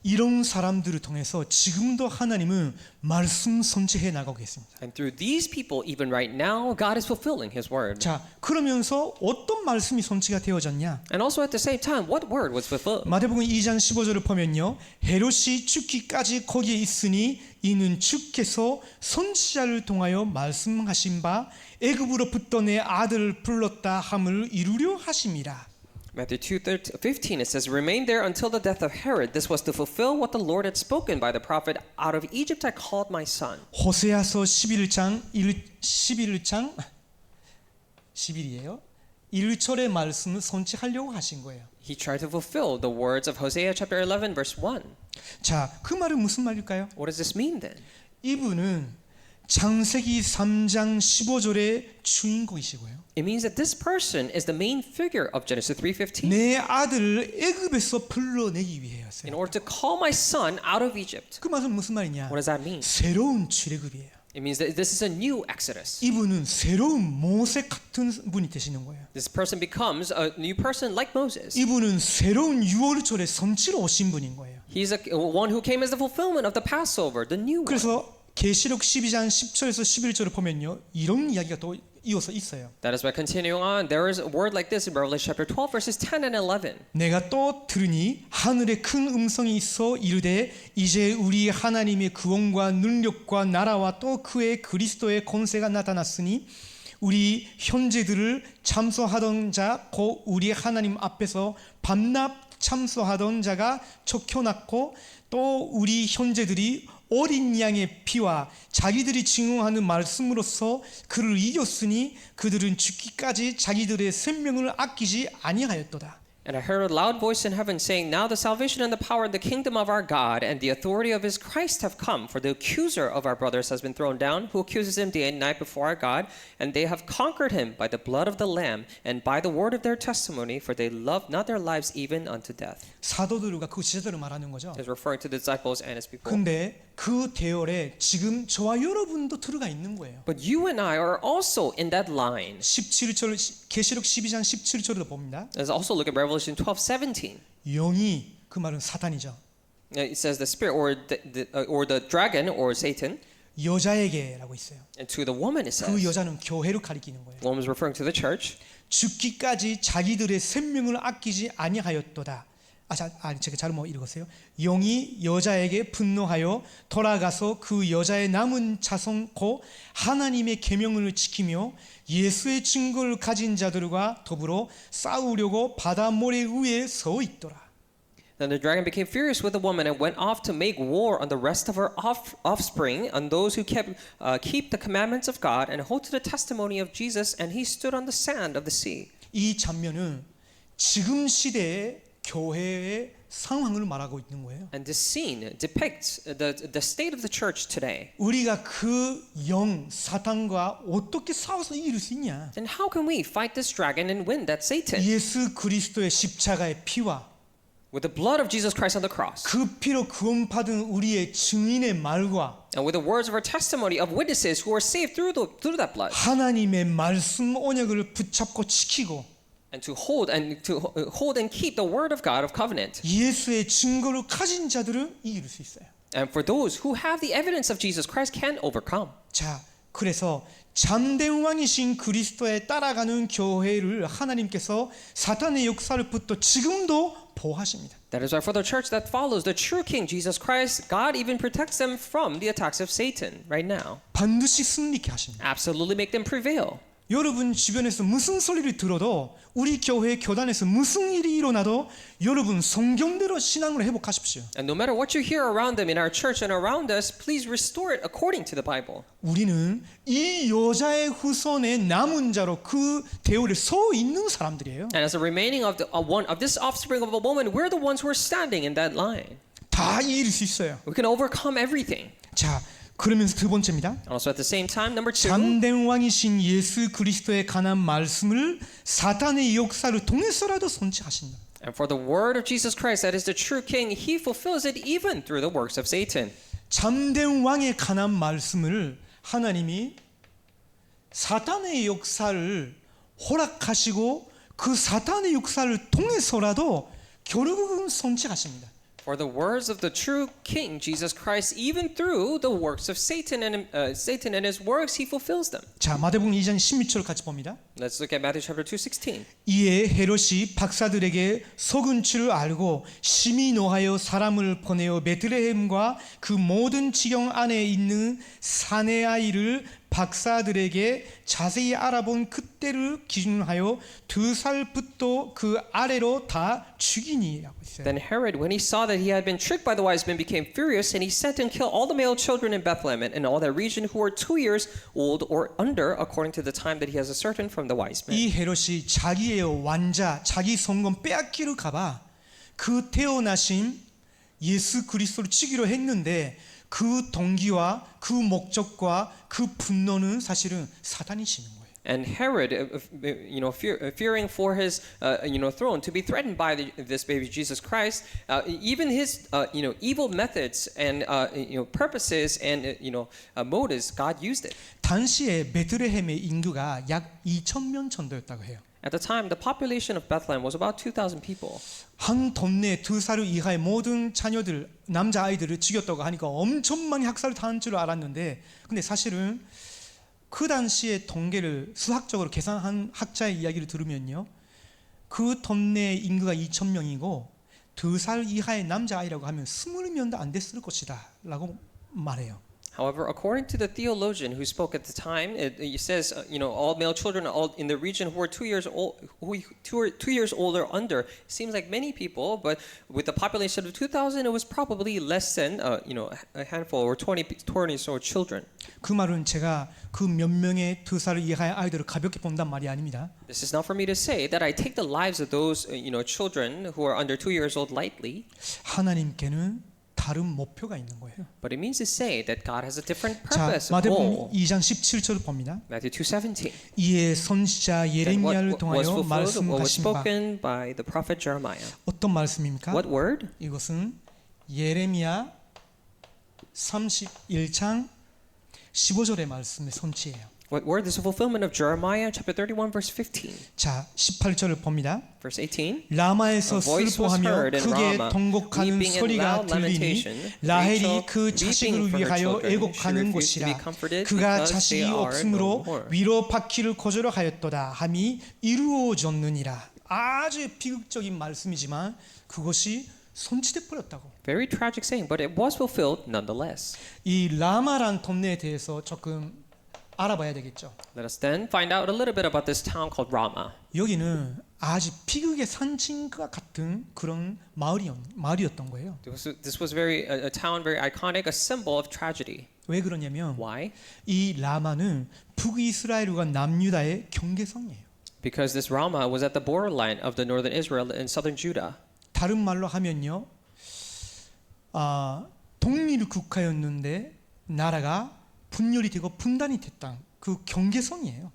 이런 사람들을 통해서 지금도 하나님은 말씀 선지해 나가고 계십니다. And through these people, even right now, God is fulfilling His word. 자, 그러면서 어떤 말씀이 선지가 되어졌냐? And also at the same time, what word was fulfilled? 마태복음 2장 15절을 보면요, 헤롯이 죽기까지 거기에 있으니 이는 주께서 선지자를 통하여 말씀하신 바 애굽으로부터 내 아들을 불렀다 함을 이루려 하심이라. Matthew 2:15 it says, "Remain there until the death of Herod. This was to fulfill what the Lord had spoken by the prophet. Out of Egypt I called my son." 호세아서 11장 11이에요. 1절의 말씀을 선지하려고 하신 거예요. He tried to fulfill the words of Hosea chapter 11 verse 1. 자, 그 말은 무슨 말일까요? What does this mean then? 이분은 창세기 3장 15절의 주인공이시고요. It means that this person is the main figure of Genesis 3:15. 내 아들을 애굽에서 불러내기 In 위해였어요. order to call my son out of Egypt. 그 말은 무슨 말이냐? What does that mean? 새로운 출애굽이에요. It means that this is a new Exodus. 이분은 새로운 모세 같은 분이 되시는 거예요. This person becomes a new person like Moses. 이분은 새로운 유월절에 선지로 오신 분인 거예요. He's one who came as the fulfillment of the Passover, the new one. 그래서 계시록 12장 10절에서 11절을 보면요, 이런 이야기가 또 이어서 있어요. That is by continuing on. There is a word like this in Revelation chapter 12 verses 10 and 11. 내가 또 들으니 하늘에 큰 음성이 있어 이르되 이제 우리 하나님의 구원과 능력과 나라와 또 그의 그리스도의 권세가 나타났으니 우리 형제들을 참소하던 자 곧 우리 하나님 앞에서 밤낮 참소하던 자가 쫓겨났고 또 우리 형제들이 어린 양의 피와 자기들이 증언하는 말씀으로써 그를 이겼으니 그들은 죽기까지 자기들의 생명을 아끼지 아니하였도다. And I heard a loud voice in heaven saying, "Now the salvation and the power and the kingdom of our God and the authority of his Christ have come. For the accuser of our brothers has been thrown down, who accuses him day and night before our God. And they have conquered him by the blood of the Lamb and by the word of their testimony, for they loved not their lives even unto death." 사도들과 그 제자들을 말하는 거죠. Is referring to the disciples and his people. 근데 그 대열에 지금 저와 여러분도 들어가 있는 거예요. But you and I are also in that line. 17절 계시록 12장 17절에도 봅니다. Let's also look at Revelation 12:17. 영이 그 말은 사탄이죠. It says the spirit or the dragon or Satan. 여자에게라고 있어요. And to the woman it says. 그 여자는 교회를 가리키는 거예요. Woman is referring to the church. 죽기까지 자기들의 생명을 아끼지 아니하였도다. 제가 잘못 읽었어요. 영이 여자에게 분노하여 돌아가서 그 여자의 남은 자손 곧 하나님의 계명을 지키며 예수의 증거를 가진 자들과 더불어 싸우려고 바다 모래 위에 서 있더라. Then the dragon became furious with the woman and went off to make war on the rest of her offspring, on those who keep the commandments of God and hold to the testimony of Jesus, and he stood on the sand of the sea. 이 장면은 지금 시대의 교회의 상황을 말하고 있는 거예요. And this scene depicts the state of the church today. 우리가 그 영 사탄과 어떻게 싸워서 이길 수 있냐? And how can we fight this dragon and win that Satan? 예수 그리스도의 십자가의 피와 With the blood of Jesus Christ on the cross. 그 피로 구원받은 우리의 증인의 말과 And with the words of our testimony of witnesses who are saved through that blood. 하나님의 말씀 언약을 붙잡고 지키고 And to hold and keep the word of God of covenant. 예수의 증거를 가진 자들은 이길 수 있어요. And for those who have the evidence of Jesus Christ can overcome. 자, 그래서 참된 왕이신 그리스도에 따라가는 교회를 하나님께서 사탄의 역사로부터 지금도 보호하십니다. That is why for the church that follows the true King Jesus Christ, God even protects them from the attacks of Satan right now. 반드시 승리케 하십니다. Absolutely make them prevail. 여러분 주변에서 무슨 소리를 들어도 우리 교회 교단에서 무슨 일이 일어나도 여러분 성경대로 신앙을 회복하십시오. And no matter what you hear around them in our church and around us, please restore it according to the Bible. 우리는 이 여자의 후손의 남은 자로 그 대우를 서 있는 사람들이에요. And as the remaining of this offspring of a woman, we're the ones who are standing in that line. 다 이길 수 있어요. We can overcome everything. 자, 그러면서 두 번째입니다. Also at the same time, number two, 참된 왕이신 예수 그리스도에 관한 말씀을 사탄의 역사를 통해서라도 선지하신다. and for the word of Jesus Christ, that is the true King, he fulfills it even through the works of Satan. 참된 왕에 관한 말씀을 하나님이 사탄의 역사를 허락하시고 그 사탄의 역사를 통해서라도 결국은 선지하십니다. For the words of the true King Jesus Christ, even through the works of Satan and his works, he fulfills them. 자, 마태복음 2장 16절 같이 봅니다. Let's look at Matthew chapter 2:16. 이에 헤롯이 박사들에게 속은 줄 알고 심히 노하여 사람을 보내어 베들레헴과 그 모든 지경 안에 있는 사내 아이를 박사들에게 자세히 알아본 그때를 기준하여 2살부터 그 아래로 다 죽이니라고 있어요. Then Herod, when he saw that he had been tricked by the wise men, became furious, and he sent and killed all the male children in Bethlehem and in all that region who were 2 years old or under, according to the time that he has ascertained from the wise men. 이 헤롯이 자기의 왕자, 자기 성공 빼앗기를까봐 그 태어나신 예수 그리스도를 죽이려 했는데 그 동기와 그 목적과 그 분노는 사실은 사탄이시는 거예요. And Herod, fearing for his, throne, to be threatened by this baby Jesus Christ, even his, evil methods and, purposes and, motives, God used it. 당시에 베들레헴의 인구가 약 2,000명 정도였다고 해요. At the time, the population of Bethlehem was about 2,000 people. 한 동네 2살 이하의 모든 자녀들, 남자 아이들을 죽였다고 하니까 엄청 많이 학살을 당한 줄 알았는데, 근데 사실은 그 당시의 통계를 수학적으로 계산한 학자의 이야기를 들으면요, 그 동네의 인구가 2,000명이고 2살 이하의 남자 아이라고 하면 20명도 안 됐을 것이다라고 말해요. However, according to the theologian who spoke at the time, it says, all male children all in the region who were 2 years old, who were 2 years old or under. It seems like many people, but with the population of 2,000, it was probably less than, a handful or 20 or children. 그 말은 제가 그 몇 명의 2살 이하의 아이들을 가볍게 본단 말이 아닙니다. This is not for me to say that I take the lives of those, children who are under 2 years old lightly. 하나님께는 다른 목표가 있는 거예요. But it means to say that God has a different 자, purpose, a 마태복음 goal. 2장 17절 봅니다. Matthew 2:17. 이에 선지자 예레미야를 What 통하여 was fulfilled, what was 말씀하신 바 spoken by the prophet Jeremiah. 어떤 말씀입니까? What word? 이것은 예레미야 31장 15절의 말씀의 선지예요. What word? This is a fulfillment of Jeremiah chapter 31 verse 15. 자, 18절을 봅니다. Verse 18. 라마에서 A voice was 슬퍼하며 heard in 크게 Rama, 통곡하는 weeping and 소리가 loud 들리니 lamentation, 라헬이 Rachel 그 weeping 자식을 for her 위하여 children. She 애곡하는 refused to be 곳이라. comforted 그가 because 자식이 they are 없으므로 no more. 위로받기를 거절하였도다 함이 이루어졌느니라. 아주 비극적인 말씀이지만 그것이 선지돼 버렸다고. Very tragic saying, but it was fulfilled nonetheless. 이 라마란 동네에 대해서 조금 알아봐야 되겠죠. Let us then find out a little bit about this town called Ramah. 여기는 아주 비극의 상징과 같은 그런 마을이었던 거예요. This was a town very iconic, a symbol of tragedy. 왜 그러냐면 Why? 이 라마는 북이스라엘과 남유다의 경계선이에요. Because this Ramah was at the borderline of the northern Israel and southern Judah. 다른 말로 하면요, 독립 국가였는데 나라가 분열이 되고 분단이 됐다. 그 경계선이에요.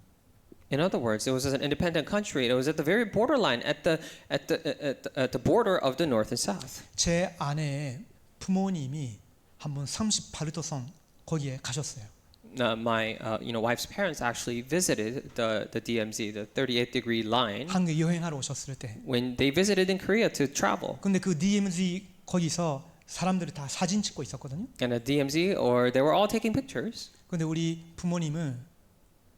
In other words, it was an independent country. It was at the very borderline, at the border of the north and south. 제 아내의 부모님이 한번 38도선 거기에 가셨어요. My wife's parents actually visited the DMZ, the 38th degree line, 한국 여행하러 오셨을 때. when they visited in Korea to travel. 근데 그 DMZ 거기서 사람들이 다 사진 찍고 있었거든요. And at DMZ, or they were all taking pictures. 근데 우리 부모님은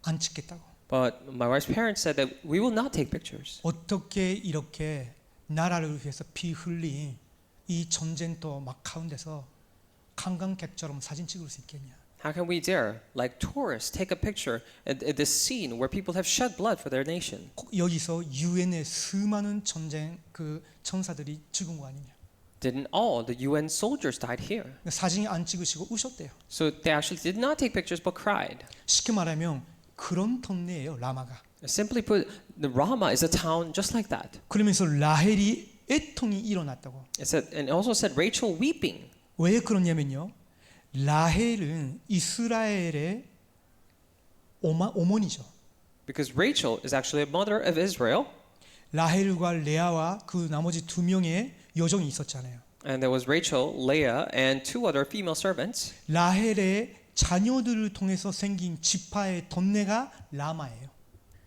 안 찍겠다고. But my wife's parents said that we will not take pictures. 어떻게 이렇게 나라를 위해서 피 흘린 이 전쟁터 막 가운데서 관광객처럼 사진 찍을 수 있겠냐? How can we dare, like tourists, take a picture at this scene where people have shed blood for their nation? 여기서 유엔의 수많은 전쟁 그 전사들이 죽은 거 아니냐? Didn't all the UN soldiers died here? 사진 안 찍으시고 우셨대요. So they actually did not take pictures but cried. 쉽게 말하면 그런 동네예요, 라마가. Simply put, the Rama is a town just like that. 그러면서 라헬이 애통이 일어났다고. It said, and it also said Rachel weeping. 왜 그러냐면요. 라헬은 이스라엘의 어머니죠. Because Rachel is actually a mother of Israel. 라헬과 레아와 그 나머지 두 명의 여종이 있었잖아요. And there was Rachel, Leah, and two other female servants. 라헬의 자녀들을 통해서 생긴 지파의 동네가 라마예요.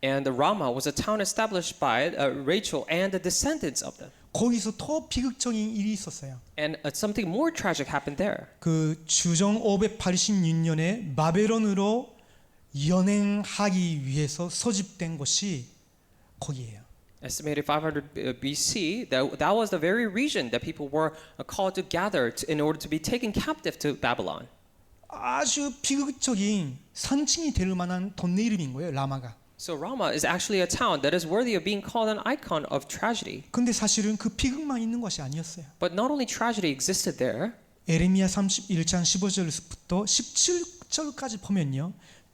And the Ramah was a town established by Rachel and the descendants of them. 거기서 더 비극적인 일이 있었어요. And something more tragic happened there. 그 주정 586년에 바벨론으로 연행하기 위해서 소집된 곳이 거기예요. Estimated 500 BC, that was the very region that people were called to gather in order to be taken captive to Babylon. 아주 비극적인 상징이 될 만한 동네 이름인 거예요, 라마가. So Ramah is actually a town that is worthy of being called an icon of tragedy. 근데 사실은 그 비극만 있는 것이 아니었어요. But not only tragedy existed there, 에레미야 31장 15절부터 17절까지 보면요.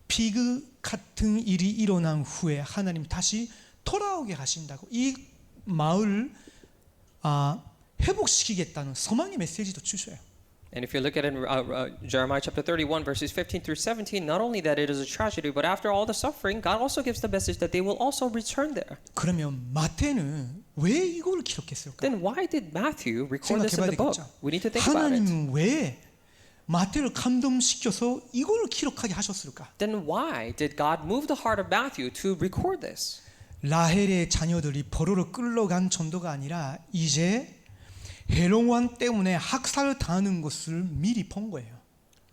비극 같은 일이 일어난 후에 하나님 다시 돌아오게 하신다고 이 마을을 회복시키겠다는 소망의 메시지도 주셔요. and if you look at it in Jeremiah chapter 31 verses 15 through 17, not only that it is a tragedy, but after all the suffering, God also gives the message that they will also return there. 그러면 마태는 왜 이걸 기록했을까? Then why did Matthew record this in 생각해봐야 the book? 되겠죠. We need to think about it. 하나님은 왜 마태를 감동시켜서 이걸 기록하게 하셨을까? Then why did God move the heart of Matthew to record this? 라헬의 자녀들이 포로로 끌려간 정도가 아니라 이제 헤롯 때문에 학살을 당하는 것을 미리 본 거예요.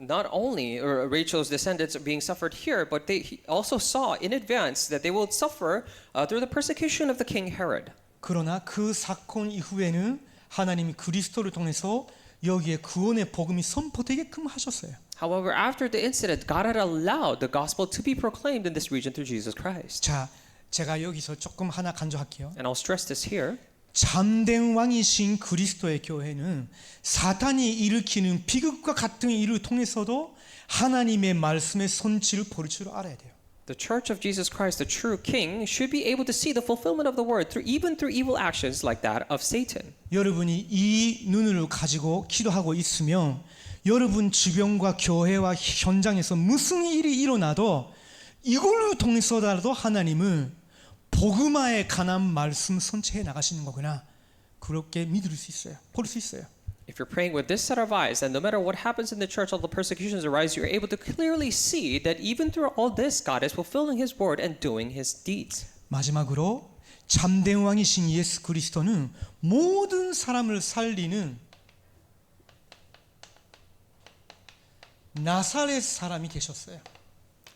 Not only are Rachel's descendants being suffered here, but they also saw in advance that they will suffer through the persecution of the king Herod. 그러나 그 사건 이후에는 하나님이 그리스도를 통해서 여기에 구원의 복음이 선포되게끔 하셨어요. However, after the incident, God had allowed the gospel to be proclaimed in this region through Jesus Christ. 자, 제가 여기서 조금 하나 강조할게요. And I'll stress this here. 참된 왕이신 그리스도의 교회는 사탄이 일으키는 비극과 같은 일을 통해서도 하나님의 말씀의 손질을 볼 줄 알아야 돼요. The Church of Jesus Christ, the true King, should be able to see the fulfillment of the word even through evil actions like that of Satan. 여러분이 이 눈을 가지고 기도하고 있으면 여러분 주변과 교회와 현장에서 무슨 일이 일어나도 이걸로 통해서라도 하나님은 복음화에 관한 말씀 선체해 나가시는 거구나. 그렇게 믿을 수 있어요. 볼 수 있어요. If you're praying with this set of eyes, then no matter what happens in the church, all the persecutions arise, you're able to clearly see that even through all this, God is fulfilling His word and doing His deeds. 마지막으로 참된 왕이신 예수 그리스도는 모든 사람을 살리는 나사렛 사람이 되셨어요.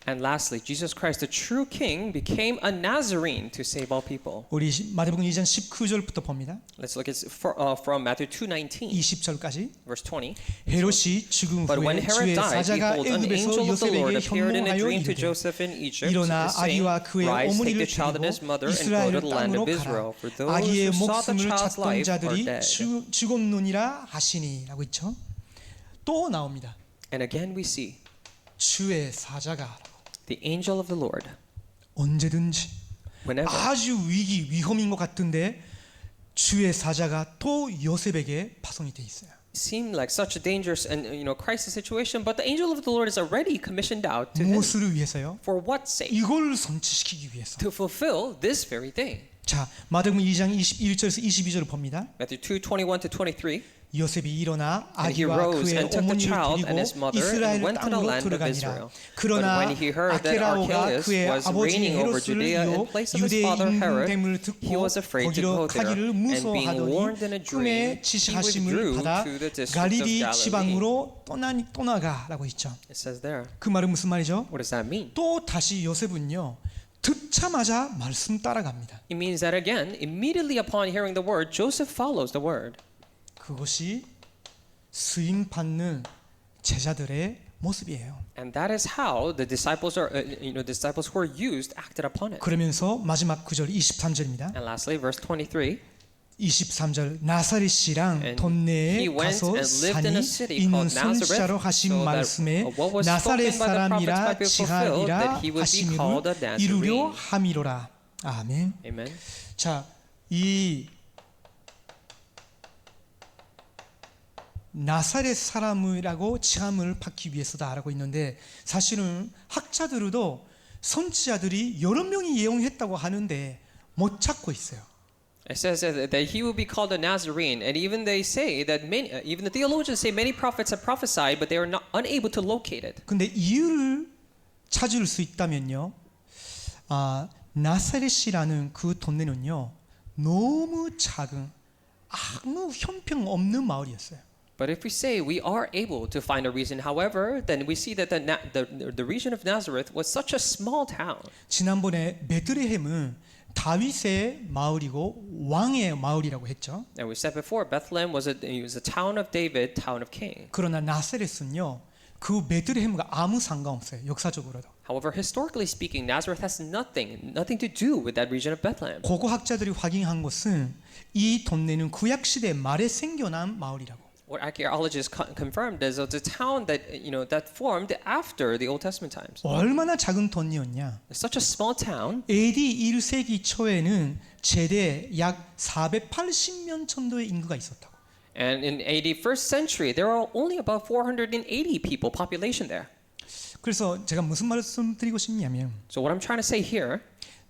And lastly, Jesus Christ, the true King, became a Nazarene to save all people. 우리 마태복음 2장 19절부터 봅니다. Let's look at from Matthew 2:19, 20절까지. verse 20. 헤롯이 죽은 But when 후에 Herod 주의 died, 사자가 behold, an 애굽에서 angel of the Lord 요셉에게 appeared in a 현몽하여 dream to 이르되 Joseph in Egypt, 일어나 saying, 아기와 그의 Rise, take 어머니를 the child and his 데리고 mother, and go to 이스라엘 the land 땅으로 of Israel, 가라. for those 아기의 who saw the 목숨을 child's 찾던 life are 자들이 dead. 죽었느니라 하시니라고 있죠. 또 나옵니다. And again we see 주의 사자가 the angel of the Lord. 언제든지 Whenever. 아주 위험인 것 같은데 주의 사자가 또 요셉에게 파송이 돼 있어요. Seemed like such a dangerous and crisis situation, but the angel of the Lord is already commissioned out to him. 무엇을 위해서요? For what sake? 이걸 성취시키기 위해서. To fulfill this very thing. 자, 마태복음 2장 21절에서 22절을 봅니다. Matthew 2:21 to 23. 요셉이 일어나 And he 아기와 rose 그의 and took the 어머니를 child and 데리고 his mother 이스라엘 and went to the 땅으로 land of 들어가니라. Israel. 그러나 But when he heard that 아케라오가 Archelaus 그의 was 아버지 reigning over 헤롯을 Judea in 이어 place of his 유대의 father Herod, 임금됨을 he 듣고 was afraid to 거기로 go there. 가기를 And being 무서워하더니 warned in a dream, 꿈에 he 지시하심을 withdrew 받아 to the district of 갈릴리 Galilee. 지방으로 떠나가라고 했죠. It says there. 그 말은 무슨 말이죠? What does that mean? 또 다시 요셉은요 듣자마자 말씀 따라갑니다. It means that again, immediately upon hearing the word, Joseph follows the word. 그것이 쓰임 받는 제자들의 모습이에요. And that is how the disciples are, disciples who are used acted upon it. 그러면서 마지막 구절 23절입니다. And lastly, verse 23. 23절 나사렛이랑 And 돈내에 he went 가서 and lived in a 사니 city 이는 called Nazareth, 선지자로 하신 so that 말씀에 what was 나사렛 spoken by the prophets 사람이라 might be fulfilled, 지하리라 that he would be called a 하심을 이루려 Nazarene. 함이로라. 아멘. Amen. 자, 이 나사렛 사람이라고 칭함을 받기 위해서다라고 있는데 사실은 학자들도 선지자들이 여러 명이 예언했다고 하는데 못 찾고 있어요. It says that he will be called a Nazarene, and even they say that many, even the theologians say many prophets have prophesied, but they are not unable to locate it. 근데 이유를 찾을 수 있다면요, 나사렛이라는 그 동네는요 너무 작은 아무 형평 없는 마을이었어요. But if we say we are able to find a reason, however, then we see that the region of Nazareth was such a small town. 지난번에 베들레헴은 다윗의 마을이고 왕의 마을이라고 했죠. And we said before, Bethlehem was a town of David, town of king. 그러나 나사렛은요 그 베들레헴과 아무 상관없어요. 역사적으로도. However, historically speaking, Nazareth has nothing to do with that region of Bethlehem. 고고학자들이 확인한 것은 이 동네는 구약 시대 말에 생겨난 마을이라고. What archaeologists confirmed is it's a town that that formed after the Old Testament times. 얼마나 작은 동네였냐? It's such a small town. AD 1세기 초에는 최대 약 480명 정도의 인구가 있었다고. And in AD first century, there were only about 480 people population there. 그래서 제가 무슨 말씀 드리고 싶냐면 So what I'm trying to say here,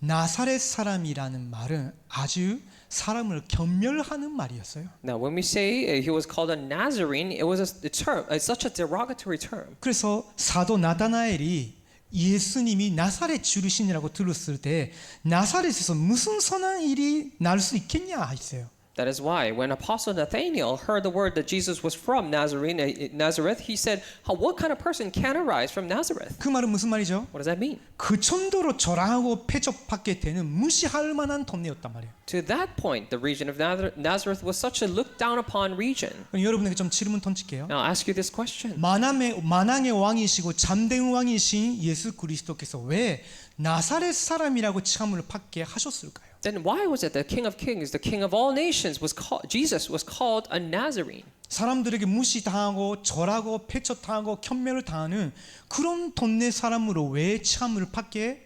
나사렛 사람이라는 말은 아주 사람을 경멸하는 말이었어요. now when we say he was called a Nazarene, it was a term, it's such a derogatory term. 그래서 사도 나다나엘이 예수님이 나사렛 출신이라고 들었을 때 나사렛에서 무슨 선한 일이 날 수 있겠냐 했어요. That is why when Apostle Nathanael heard the word that Jesus was from Nazareth, he said, what kind of person can arise from Nazareth? 그 말은 무슨 말이죠? What does that mean? 그 정도로 절하고 패접받게 되는 무시할 만한 동네였단 말이에요. To that point, the region of Nazareth was such a looked down upon region. 그럼 여러분에게 좀 질문 던질게요. Now I'll ask you this question. 만왕의 왕이시고 잠대의 왕이신 예수 그리스도께서 왜 나사렛 사람이라고 칭함을 받게 하셨을까요? Then why was it the King of Kings, the King of all nations, Jesus was called a Nazarene? 사람들에게 무시당하고 절하고 패쳐당하고 경멸을 당하는 그런 동네 사람으로 왜 칭함을 받게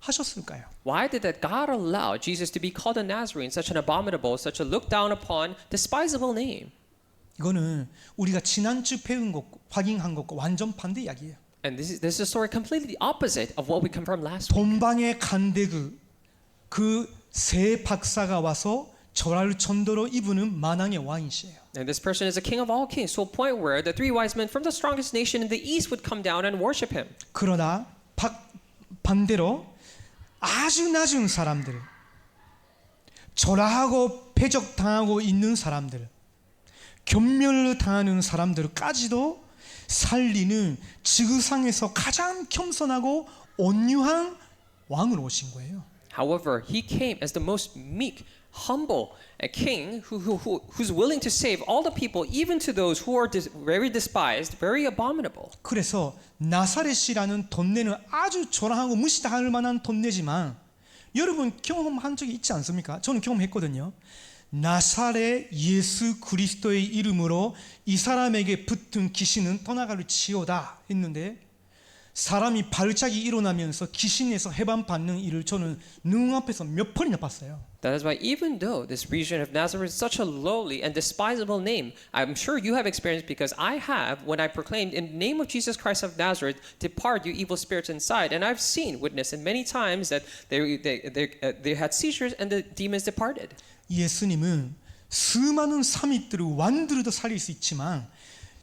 하셨을까요? Why did that God allow Jesus to be called a Nazarene, such an abominable, such a looked down upon, despisable name? 이거는 우리가 지난주 배운 것, 확인한 것과 완전 반대 이야기예요. And this is a story completely opposite of what we confirmed last week. 본방의 간대그 그 세 박사가 와서 절할 정도로 이분은 만왕의 왕이시에요. And this person is a king of all kings, to a point where the three wise men from the strongest nation in the east would come down and worship him. 그러나 반대로 아주 낮은 사람들, 절하고 패적당하고 있는 사람들, 경멸을 당하는 사람들까지도 살리는 지구상에서 가장 겸손하고 온유한 왕으로 오신 거예요. However, he came as the most meek, humble, a king who's willing to save all the people, even to those who are very despised, very abominable. 그래서 나사렛이라는 동네는 아주 초라하고 무시당할 만한 동네지만 여러분 경험한 적이 있지 않습니까? 저는 경험했거든요. 나사렛 예수 그리스도의 이름으로 이 사람에게 붙은 귀신은 떠나갈지어다 했는데 사람이 발작이 일어나면서 귀신에서 해방받는 일을 저는 눈앞에서 몇 번이나 봤어요. That is why even though this region of Nazareth is such a lowly and despisable name, I'm sure you have experienced because I have when I proclaimed in the name of Jesus Christ of Nazareth, depart you evil spirits inside. And I've seen, witnessed, and many times that they had seizures and the demons departed. 예수님은 수많은 사mit들을 완들어도 살릴 수 있지만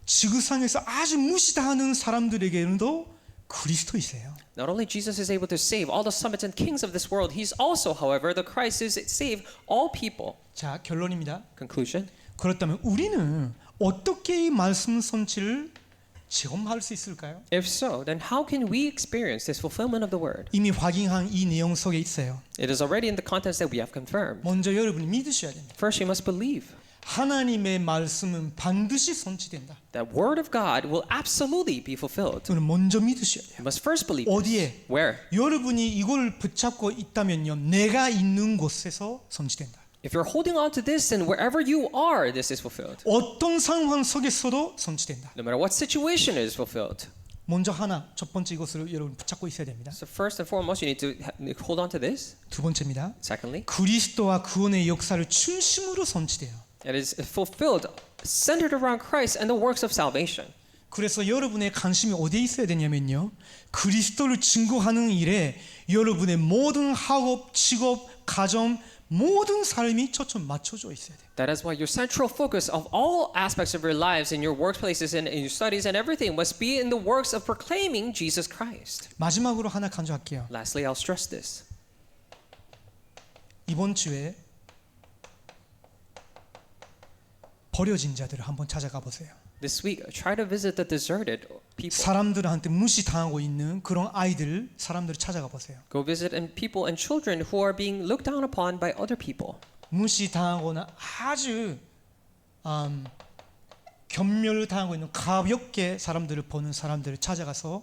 지구상에서 아주 무시당하는 사람들에게는도 그리스도이세요. Not only Jesus is able to save all the summits and kings of this world, he's also, however, the Christ is save all people. 자, 결론입니다. Conclusion. 그렇다면 우리는 어떻게 이 말씀 성취를 체험할 수 있을까요? If so, then how can we experience this fulfillment of the word? 이미 확인한 이 내용 속에 있어요. It is already in the context that we have confirmed. 먼저 여러분이 믿으셔야 됩니다. First, you must believe 하나님의 말씀은 반드시 성취된다. that word of God will absolutely be fulfilled. 저는 먼저 믿으셔야 돼요. You must first believe this. 어디에? Where? 여러분이 이걸 붙잡고 있다면요, 내가 있는 곳에서 성취된다. If you're holding on to this, then wherever you are, this is fulfilled. 어떤 상황 속에서도 성취된다. No matter what situation it is fulfilled. 먼저 첫 번째 이것을 여러분 붙잡고 있어야 됩니다. So first and foremost, you need to hold on to this. 두 번째입니다. Secondly, 그리스도와 구원의 역사를 중심으로 성취돼요. it is fulfilled, centered around Christ and the works of salvation. 그래서 여러분의 관심이 어디에 있어야 되냐면요, 그리스도를 증거하는 일에 여러분의 모든 학업, 직업, 가정, 모든 삶이 초점 맞춰져 있어야 돼요. That is why your central focus of all aspects of your lives, in your workplaces, and in your studies, and everything must be in the works of proclaiming Jesus Christ. 마지막으로 하나 강조할게요. Lastly, I'll stress this. 이번 주에 버려진 자들을 한번 찾아가 보세요. This week, try to visit the deserted people. 사람들한테 무시당하고 있는 그런 아이들, 사람들을 찾아가 보세요. Go visit people and children who are being looked down upon by other people. 무시당하거나 아주 겸멸당하고 있는 가볍게 사람들을 보는 사람들을 찾아가서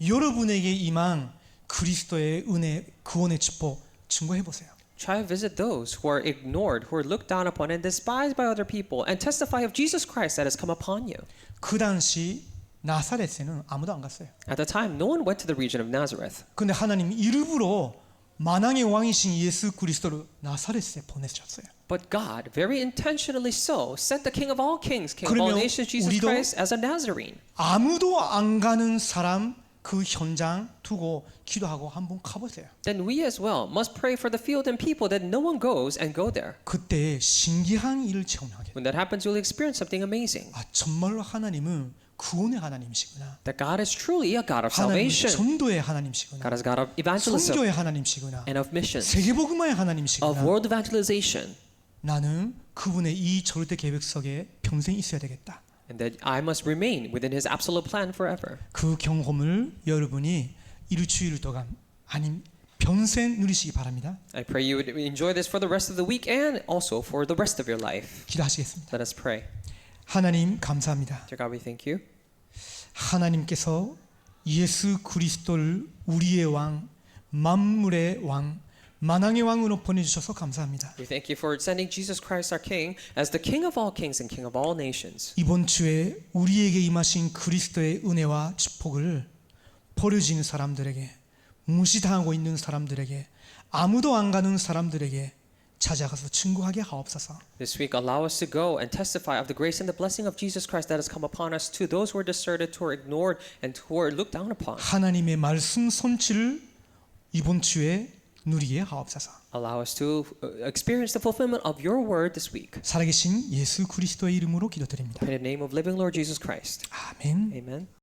여러분에게 임한 그리스도의 은혜, 구원의 축복 증거해 보세요. Try to visit those who are ignored, who are looked down upon and despised by other people, and testify of Jesus Christ that has come upon you. 그 당시 나사렛에는 아무도 안 갔어요. At the time, no one went to the region of Nazareth. 근데 하나님이 일부러 만왕의 왕이신 예수 그리스도를 나사렛에 보내셨어요. But God, very intentionally so, sent the King of all kings, King of all 그러면 nations, Jesus 우리도 Christ, as a Nazarene. 아무도 안 가는 사람 그 현장 두고 기도하고 한번 가보세요. Then we as well must pray for the field and people that no one goes and go there. 그때 신기한 일을 체험하게. When that happens, you'll experience something amazing. 아, 정말로 하나님은 구원의 하나님이시구나. That God is truly a God of 하나님은 salvation. 전도의 하나님이시구나. God is God of evangelism 선교의 하나님이시구나. and of missions, 세계복음화의 of 하나님이시구나. world evangelization. 나는 그분의 이 절대 계획 속에 평생 있어야 되겠다. And that I must remain within His absolute plan forever. 그 경험을 여러분이 일주일 동안 아님 평생 누리시기 바랍니다. I pray you would enjoy this for the rest of the week and also for the rest of your life. 기도하시겠습니다. Let us pray. 하나님 감사합니다. Dear God, we thank you. 하나님께서 예수 그리스도를 우리의 왕, 만물의 왕, 만왕의 왕으로 보내주셔서 감사합니다. We thank you for sending Jesus Christ, our King, as the King of all kings and King of all nations. 이번 주에 우리에게 임하신 그리스도의 은혜와 축복을 버려지는 사람들에게, 무시당하고 있는 사람들에게, 아무도 안 가는 사람들에게 찾아가서 증거하게 하옵소서. This week, allow us to go and testify of the grace and the blessing of Jesus Christ that has come upon us to those who are deserted, who are ignored, and who are looked down upon. 하나님의 말씀 성취를 이번 주에 누리게 하옵소서. Allow us to experience the fulfillment of your word this week. 살아계신 예수 그리스도의 이름으로 기도드립니다. In the name of living Lord Jesus Christ. 아멘. Amen.